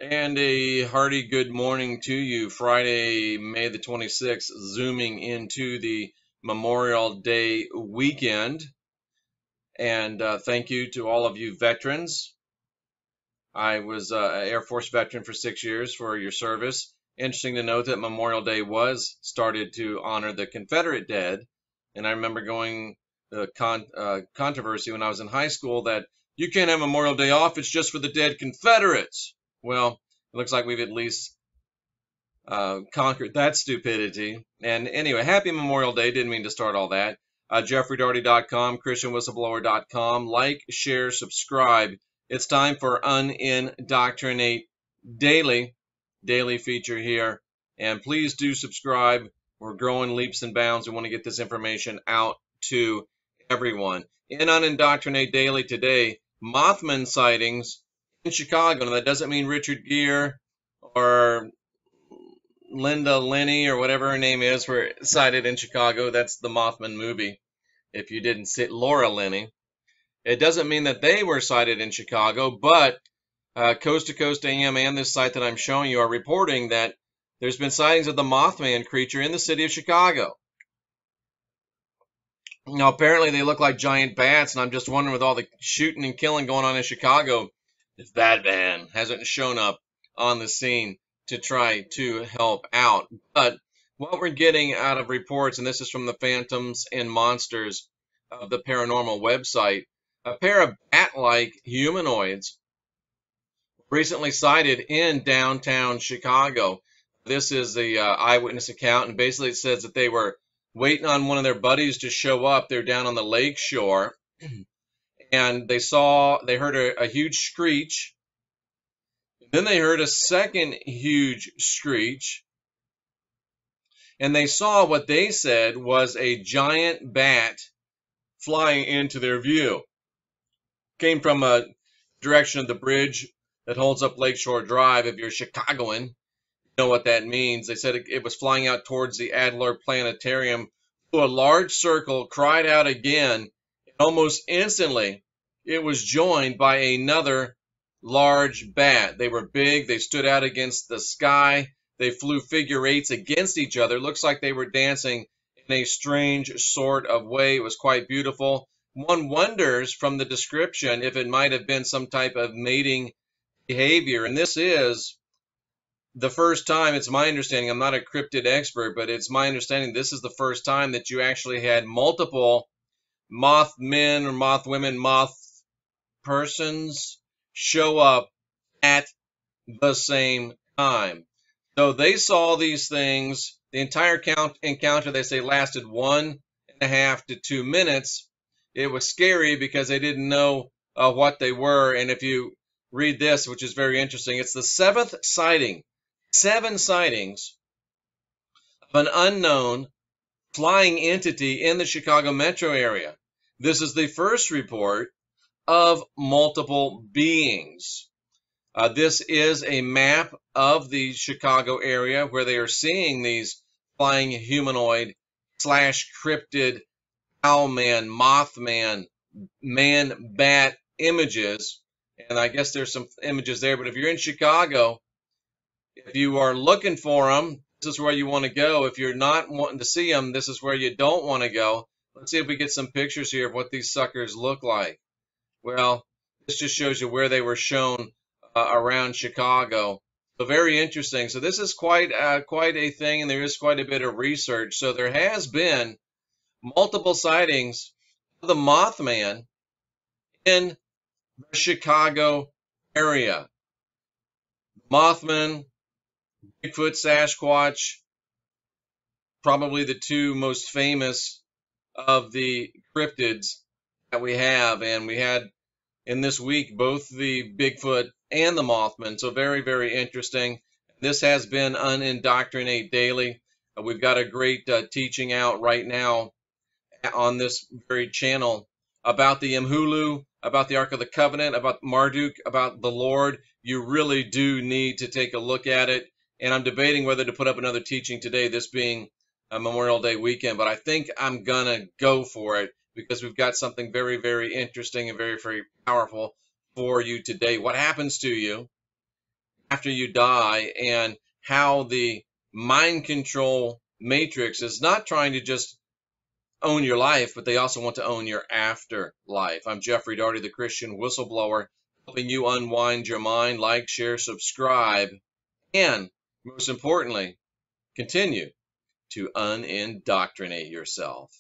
And a hearty good morning to you. Friday, May the 26th, zooming into the Memorial Day weekend. And thank you to all of you veterans. I was an Air Force veteran for 6 years for your service. Interesting to note that Memorial Day was started to honor the Confederate dead. And I remember going the controversy when I was in high school that you can't have Memorial Day off, it's just for the dead Confederates. Well, it looks like we've at least conquered that stupidity. And anyway, happy Memorial Day. Didn't mean to start all that. JeffreyDarty.com, ChristianWhistleBlower.com. Like, share, subscribe. It's time for Unindoctrinate Daily feature here. And please do subscribe. We're growing leaps and bounds. We want to get this information out to everyone. In Unindoctrinate Daily today, Mothman sightings in Chicago. Now, that doesn't mean Richard Gere or Linda Lenny or whatever her name is were sighted in Chicago. That's the Mothman movie. If you didn't see Laura Linney. It doesn't mean that they were sighted in Chicago, but Coast to Coast AM and this site that I'm showing you are reporting that there's been sightings of the Mothman creature in the city of Chicago. Now, apparently they look like giant bats, and I'm just wondering with all the shooting and killing going on in Chicago, if Batman hasn't shown up on the scene to try to help out. But what we're getting out of reports, and this is from the Phantoms and Monsters of the Paranormal website, a pair of bat-like humanoids recently sighted in downtown Chicago. This is the eyewitness account, and basically it says that they were waiting on one of their buddies to show up. They're down on the lake shore, and they heard a huge screech. Then they heard a second huge screech, and they saw what they said was a giant bat flying into their view. Came from a direction of the bridge that holds up Lakeshore Drive. If you're Chicagoan, you know what that means. They said it was flying out towards the Adler Planetarium, flew a large circle, cried out again, and almost instantly it was joined by another large bat. They were big. They stood out against the sky. They flew figure eights against each other. Looks like they were dancing in a strange sort of way. It was quite beautiful. One wonders from the description if it might have been some type of mating behavior. And this is the first time, it's my understanding, I'm not a cryptid expert, but it's my understanding this is the first time that you actually had multiple Mothmen or Mothwomen, moth persons show up at the same time. So they saw these things. The entire encounter, they say, lasted 1.5 to 2 minutes. It was scary because they didn't know what they were. And if you read this, which is very interesting, it's the 7th sighting, 7 sightings of an unknown flying entity in the Chicago metro area. This is the first report of multiple beings. This is a map of the Chicago area where they are seeing these flying humanoid / cryptid owlman, mothman, man-bat images. And I guess there's some images there. But if you're in Chicago, if you are looking for them, this is where you want to go. If you're not wanting to see them, this is where you don't want to go. Let's see if we get some pictures here of what these suckers look like. Well, this just shows you where they were shown around Chicago. So very interesting. So this is quite a thing, and there is quite a bit of research. So there has been multiple sightings of the Mothman in the Chicago area. Mothman, Bigfoot, Sasquatch, probably the two most famous of the cryptids that we have. And we had in this week both the Bigfoot and the Mothman. So very, very interesting. This has been Unindoctrinate Daily. We've got a great teaching out right now on this very channel about the Mhulu, about the Ark of the Covenant, about Marduk, about the Lord. You really do need to take a look at it. And I'm debating whether to put up another teaching today, this being a Memorial Day weekend. But I think I'm going to go for it because we've got something very, very interesting and very, very powerful for you today. What happens to you after you die, and how the mind control matrix is not trying to just own your life, but they also want to own your afterlife. I'm Jeffrey Daugherty, the Christian Whistleblower, helping you unwind your mind. Like, share, subscribe, and most importantly, continue to unindoctrinate yourself.